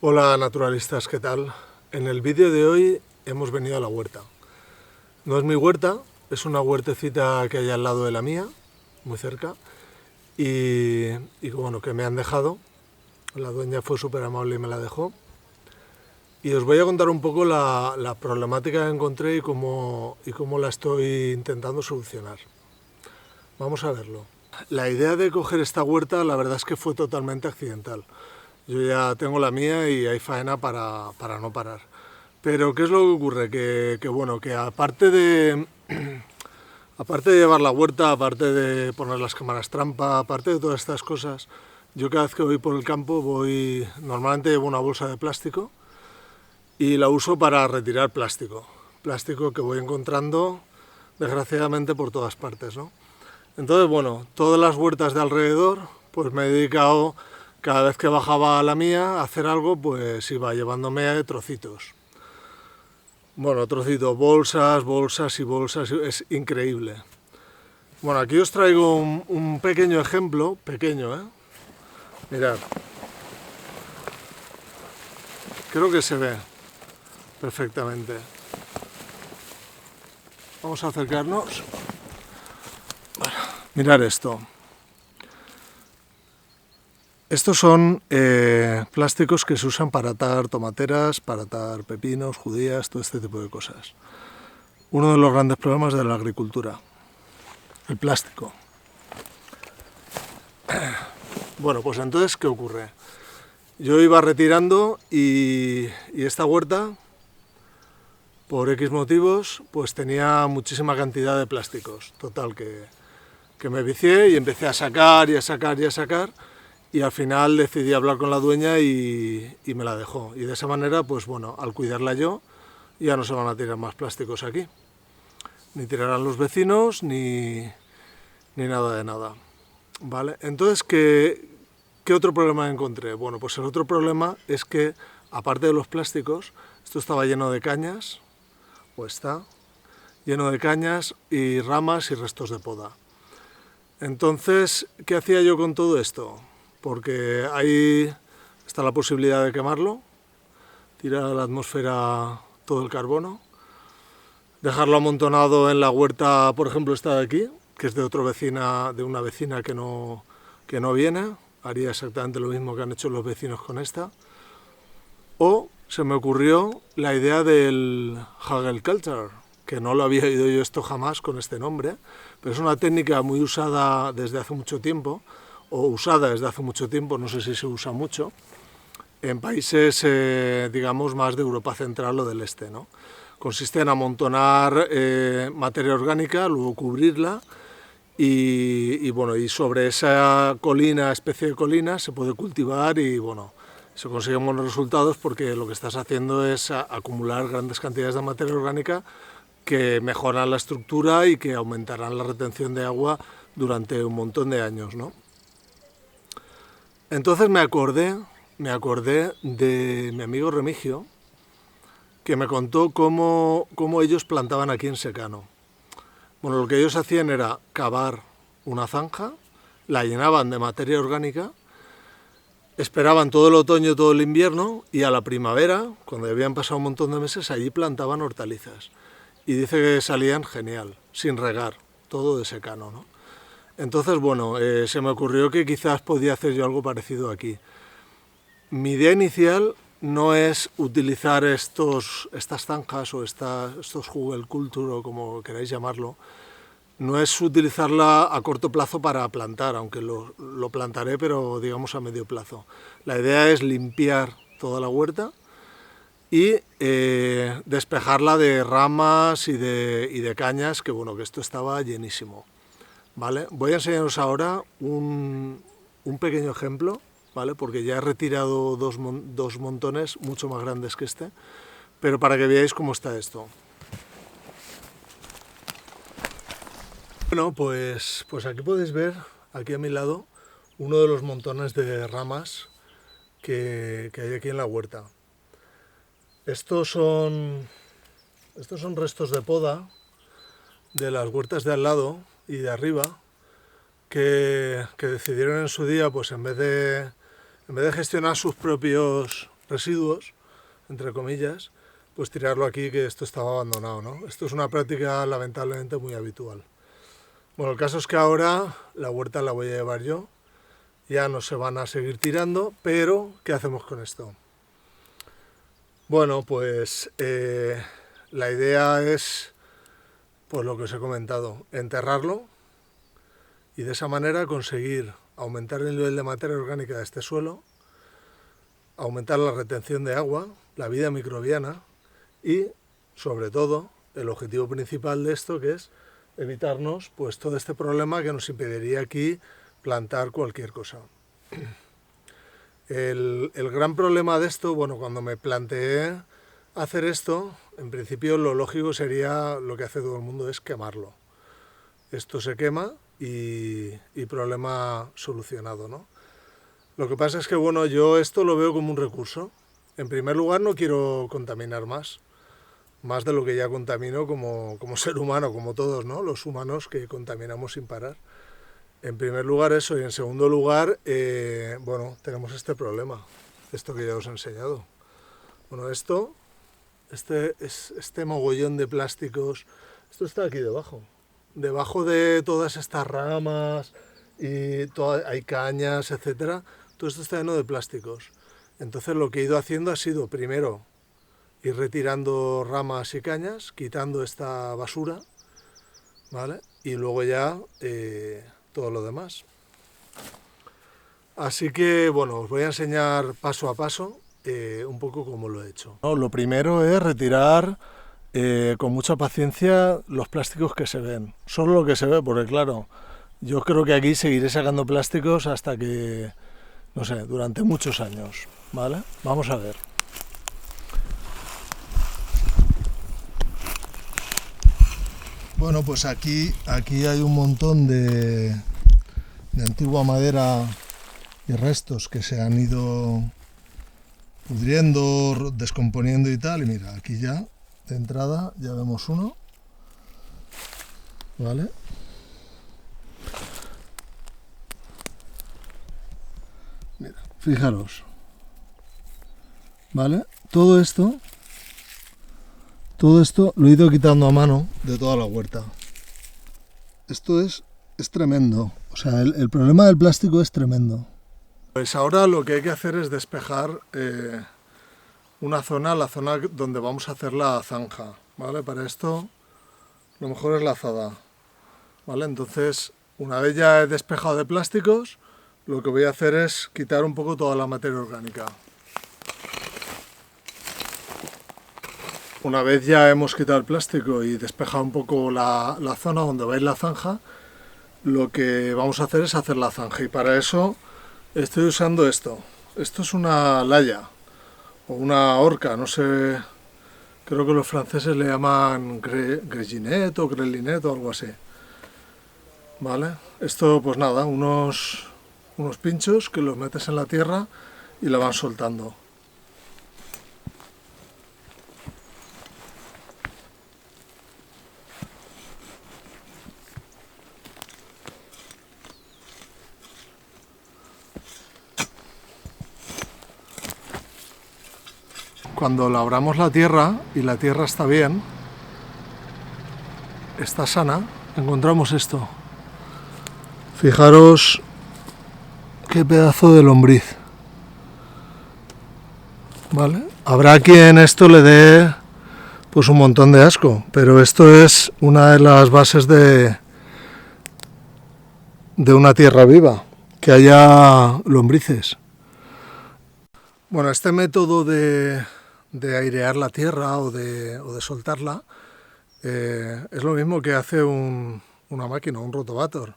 Hola naturalistas, ¿qué tal? En el vídeo de hoy hemos venido a la huerta. No es mi huerta, es una huertecita que hay al lado de la mía, muy cerca, y bueno, que me han dejado. La dueña fue súper amable y me la dejó. Y os voy a contar un poco la problemática que encontré y cómo la estoy intentando solucionar. Vamos a verlo. La idea de coger esta huerta, la verdad es que fue totalmente accidental. Yo ya tengo la mía y hay faena para no parar. Pero ¿qué es lo que ocurre? Que aparte de llevar la huerta, aparte de poner las cámaras trampa, aparte de todas estas cosas, yo cada vez que voy por el campo normalmente llevo una bolsa de plástico y la uso para retirar plástico. Plástico que voy encontrando desgraciadamente por todas partes, ¿no? Entonces, bueno, todas las huertas de alrededor, pues me he dedicado, cada vez que bajaba a la mía a hacer algo, pues iba llevándome trocitos. Bueno, trocitos, bolsas y bolsas, es increíble. Bueno, aquí os traigo un pequeño ejemplo, pequeño, ¿eh? Mirad. Creo que se ve perfectamente. Vamos a acercarnos. Bueno, mirad esto. Estos son plásticos que se usan para atar tomateras, para atar pepinos, judías, todo este tipo de cosas. Uno de los grandes problemas de la agricultura, el plástico. Bueno, pues entonces, ¿qué ocurre? Yo iba retirando y esta huerta, por X motivos, pues tenía muchísima cantidad de plásticos. Total, que me vicié y empecé a sacar y a sacar y a sacar. Y al final decidí hablar con la dueña y me la dejó. Y de esa manera, pues bueno, al cuidarla yo, ya no se van a tirar más plásticos aquí. Ni tirarán los vecinos, ni nada de nada. ¿Vale? Entonces, ¿qué otro problema encontré? Bueno, pues el otro problema es que, aparte de los plásticos, esto estaba lleno de cañas, o está, lleno de cañas y ramas y restos de poda. Entonces, ¿qué hacía yo con todo esto? Porque ahí está la posibilidad de quemarlo, tirar a la atmósfera todo el carbono, dejarlo amontonado en la huerta, por ejemplo, esta de aquí, que es de una vecina que no viene, haría exactamente lo mismo que han hecho los vecinos con esta. O se me ocurrió la idea del Hagelculture, que no lo había oído yo esto jamás con este nombre, pero es una técnica muy usada desde hace mucho tiempo, no sé si se usa mucho, en países, digamos, más de Europa Central o del Este, ¿no? Consiste en amontonar materia orgánica, luego cubrirla y sobre esa especie de colina, se puede cultivar y, bueno, se consiguen buenos resultados porque lo que estás haciendo es acumular grandes cantidades de materia orgánica que mejoran la estructura y que aumentarán la retención de agua durante un montón de años, ¿no? Entonces me acordé de mi amigo Remigio, que me contó cómo ellos plantaban aquí en secano. Bueno, lo que ellos hacían era cavar una zanja, la llenaban de materia orgánica, esperaban todo el otoño, todo el invierno, y a la primavera, cuando habían pasado un montón de meses, allí plantaban hortalizas. Y dice que salían genial, sin regar, todo de secano, ¿no? Entonces, bueno, se me ocurrió que quizás podía hacer yo algo parecido aquí. Mi idea inicial no es utilizar estas zanjas o estos Hagelculture o como queráis llamarlo, no es utilizarla a corto plazo para plantar, aunque lo plantaré, pero digamos a medio plazo. La idea es limpiar toda la huerta y despejarla de ramas y de cañas, que bueno, que esto estaba llenísimo. ¿Vale? Voy a enseñaros ahora un pequeño ejemplo, ¿vale? Porque ya he retirado dos montones mucho más grandes que este, pero para que veáis cómo está esto. Bueno, pues aquí podéis ver, aquí a mi lado, uno de los montones de ramas que hay aquí en la huerta. Estos son restos de poda de las huertas de al lado y de arriba, que decidieron en su día, pues en vez de gestionar sus propios residuos, entre comillas, pues tirarlo aquí, que esto estaba abandonado, ¿no? Esto es una práctica lamentablemente muy habitual. Bueno, el caso es que ahora la huerta la voy a llevar yo, ya no se van a seguir tirando, pero ¿qué hacemos con esto? Bueno, pues la idea es, pues lo que os he comentado, enterrarlo y de esa manera conseguir aumentar el nivel de materia orgánica de este suelo, aumentar la retención de agua, la vida microbiana y, sobre todo, el objetivo principal de esto, que es evitarnos pues todo este problema que nos impediría aquí plantar cualquier cosa. El gran problema de esto, bueno, cuando me planteé hacer esto, en principio lo lógico sería, lo que hace todo el mundo, es quemarlo. Esto se quema y problema solucionado, ¿no? Lo que pasa es que, bueno, yo esto lo veo como un recurso. En primer lugar, no quiero contaminar más de lo que ya contamino como ser humano, como todos, ¿no? Los humanos que contaminamos sin parar. En primer lugar eso, y en segundo lugar, bueno, tenemos este problema, esto que ya os he enseñado. Bueno, este mogollón de plásticos, esto está aquí debajo. Debajo de todas estas ramas y hay cañas, etcétera, todo esto está lleno de plásticos. Entonces lo que he ido haciendo ha sido, primero, ir retirando ramas y cañas, quitando esta basura, ¿vale? Y luego ya todo lo demás. Así que, bueno, os voy a enseñar paso a paso un poco cómo lo he hecho. No, lo primero es retirar con mucha paciencia los plásticos que se ven. Solo lo que se ve, porque claro, yo creo que aquí seguiré sacando plásticos hasta que, no sé, durante muchos años, ¿vale? Vamos a ver. Bueno, pues aquí hay un montón de antigua madera y restos que se han ido pudriendo, descomponiendo y tal. Y mira, aquí ya, de entrada, ya vemos uno. ¿Vale? Mira, fijaros. ¿Vale? Todo esto lo he ido quitando a mano de toda la huerta. Esto es tremendo. O sea, el problema del plástico es tremendo. Pues ahora lo que hay que hacer es despejar una zona, la zona donde vamos a hacer la zanja, ¿vale? Para esto lo mejor es la azada, ¿vale? Entonces, una vez ya he despejado de plásticos, lo que voy a hacer es quitar un poco toda la materia orgánica. Una vez ya hemos quitado el plástico y despejado un poco la zona donde va a ir la zanja, lo que vamos a hacer es hacer la zanja, y para eso estoy usando esto. Esto es una laya o una horca, no sé, creo que los franceses le llaman greginet o grelinet o algo así. ¿Vale? Esto, pues nada, unos pinchos que los metes en la tierra y la van soltando. Cuando labramos la tierra y la tierra está bien, está sana, encontramos esto. Fijaros qué pedazo de lombriz. ¿Vale? Habrá quien esto le dé pues un montón de asco, pero esto es una de las bases de una tierra viva, que haya lombrices. Bueno, este método de airear la tierra o de soltarla es lo mismo que hace una máquina, un rotovator.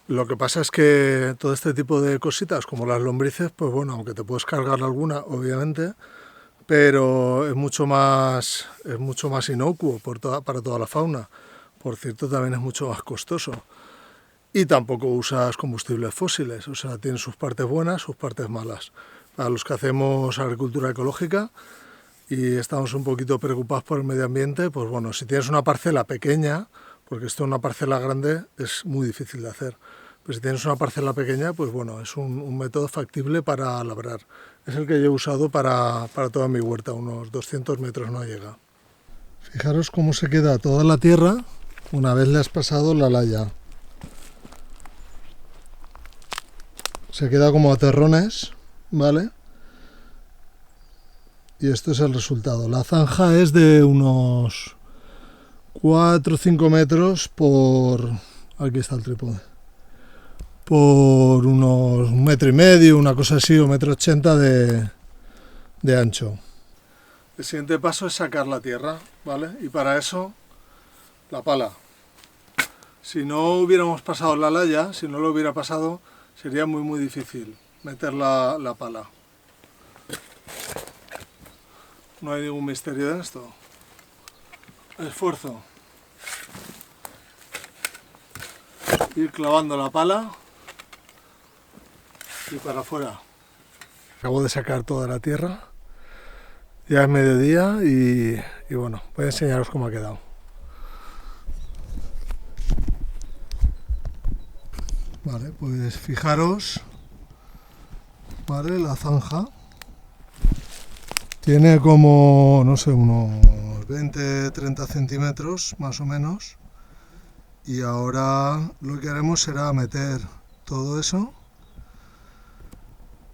Lo que pasa es que todo este tipo de cositas como las lombrices, pues bueno, aunque te puedes cargar alguna, obviamente, pero es mucho más inocuo para toda la fauna. Por cierto, también es mucho más costoso. Y tampoco usas combustibles fósiles, o sea, tiene sus partes buenas, sus partes malas. Para los que hacemos agricultura ecológica y estamos un poquito preocupados por el medio ambiente, pues bueno, si tienes una parcela pequeña, porque esto en una parcela grande es muy difícil de hacer, Pero si tienes una parcela pequeña, pues bueno, es un método factible para labrar. Es el que yo he usado para toda mi huerta, unos 200 metros no llega. Fijaros cómo se queda toda la tierra una vez le has pasado la laya. Se queda como a terrones, ¿vale? Y esto es el resultado. La zanja es de unos 4 o 5 metros por... Aquí está el trípode. Por unos 1,5 metros, una cosa así, o 1,80 m de ancho. El siguiente paso es sacar la tierra, ¿vale? Y para eso, la pala. Si no hubiéramos pasado la laya, si no lo hubiera pasado, sería muy difícil meter la pala. No hay ningún misterio en esto. Esfuerzo. Ir clavando la pala y para afuera. Acabo de sacar toda la tierra. Ya es mediodía y bueno, voy a enseñaros cómo ha quedado. Vale, pues fijaros, vale, la zanja tiene como, no sé, unos 20-30 centímetros más o menos, y ahora lo que haremos será meter todo eso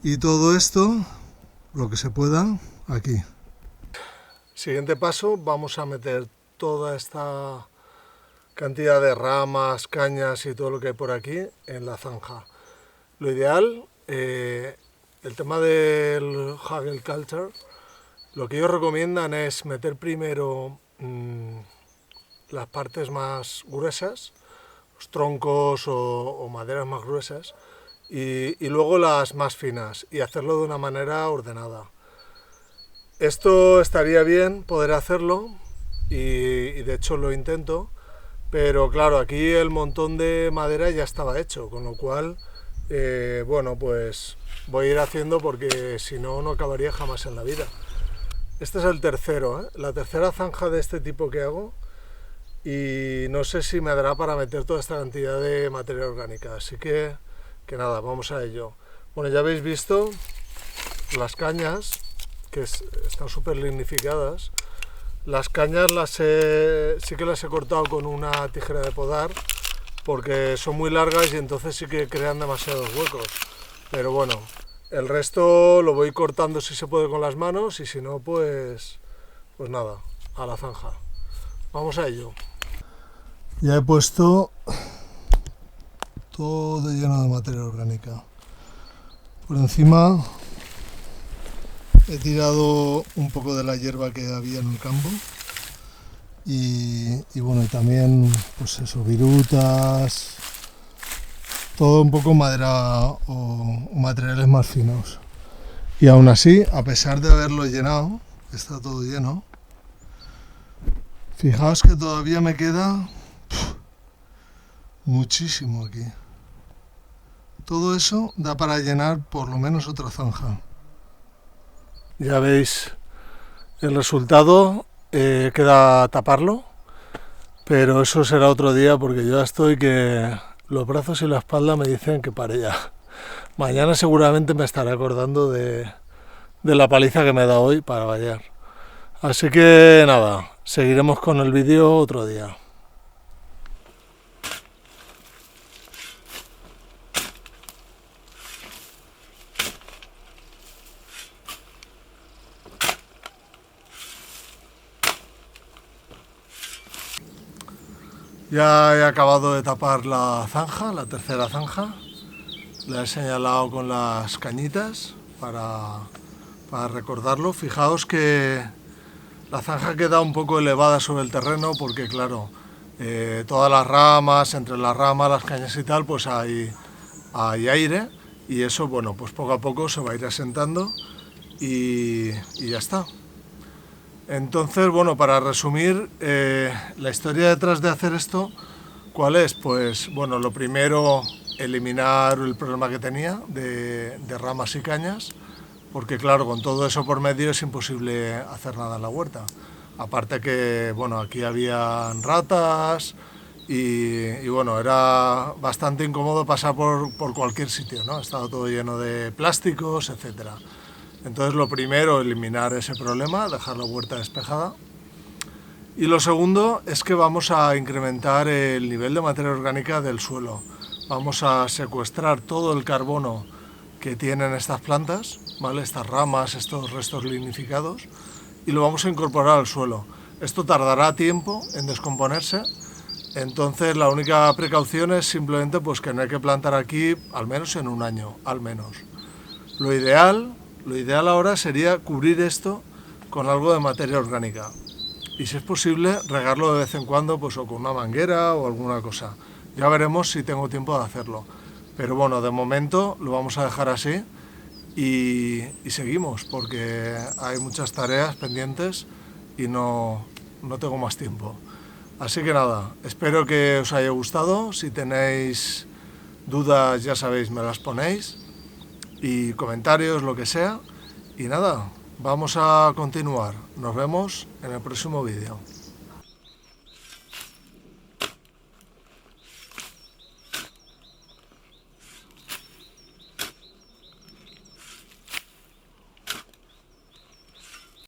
y todo esto, lo que se pueda, aquí. Siguiente paso, vamos a meter toda esta cantidad de ramas, cañas y todo lo que hay por aquí en la zanja. Lo ideal, el tema del Hagelculture, lo que ellos recomiendan es meter primero las partes más gruesas, los troncos o maderas más gruesas, y luego las más finas, y hacerlo de una manera ordenada. Esto estaría bien poder hacerlo, y de hecho lo intento, pero claro, aquí el montón de madera ya estaba hecho, con lo cual, bueno, pues voy a ir haciendo porque si no, no acabaría jamás en la vida. Este es el tercero, la tercera zanja de este tipo que hago, y no sé si me dará para meter toda esta cantidad de materia orgánica, así que nada, vamos a ello. Bueno, ya habéis visto las cañas, que están súper lignificadas. Las cañas sí que las he cortado con una tijera de podar, porque son muy largas y entonces sí que crean demasiados huecos. Pero bueno, el resto lo voy cortando si se puede con las manos, y si no, pues nada, a la zanja. Vamos a ello. Ya he puesto todo lleno de materia orgánica. Por encima he tirado un poco de la hierba que había en el campo y bueno, y también pues eso, virutas, todo un poco madera o materiales más finos. Y aún así, a pesar de haberlo llenado, está todo lleno, fijaos que todavía me queda muchísimo aquí. Todo eso da para llenar por lo menos otra zanja. Ya veis el resultado, queda taparlo, pero eso será otro día porque yo ya estoy que los brazos y la espalda me dicen que pare ya. Mañana seguramente me estaré acordando de la paliza que me he dado hoy para variar. Así que nada, seguiremos con el vídeo otro día. Ya he acabado de tapar la zanja, la tercera zanja. La he señalado con las cañitas para recordarlo. Fijaos que la zanja queda un poco elevada sobre el terreno porque, claro, todas las ramas, entre las ramas, las cañas y tal, pues hay aire, y eso, bueno, pues poco a poco se va a ir asentando y ya está. Entonces, bueno, para resumir, la historia detrás de hacer esto, ¿cuál es? Pues, bueno, lo primero, eliminar el problema que tenía de ramas y cañas, porque claro, con todo eso por medio es imposible hacer nada en la huerta. Aparte que, bueno, aquí habían ratas y bueno, era bastante incómodo pasar por cualquier sitio, ¿no? Estaba todo lleno de plásticos, etcétera. Entonces lo primero, eliminar ese problema, dejar la huerta despejada. Y lo segundo es que vamos a incrementar el nivel de materia orgánica del suelo. Vamos a secuestrar todo el carbono que tienen estas plantas, ¿vale? Estas ramas, estos restos lignificados, y lo vamos a incorporar al suelo. Esto tardará tiempo en descomponerse, entonces la única precaución es simplemente pues que no hay que plantar aquí al menos en un año, al menos. Lo ideal ahora sería cubrir esto con algo de materia orgánica. Y si es posible, regarlo de vez en cuando pues, o con una manguera o alguna cosa. Ya veremos si tengo tiempo de hacerlo. Pero bueno, de momento lo vamos a dejar así y seguimos, porque hay muchas tareas pendientes y no tengo más tiempo. Así que nada, espero que os haya gustado. Si tenéis dudas, ya sabéis, me las ponéis. Y comentarios, lo que sea. Y nada, vamos a continuar. Nos vemos en el próximo vídeo.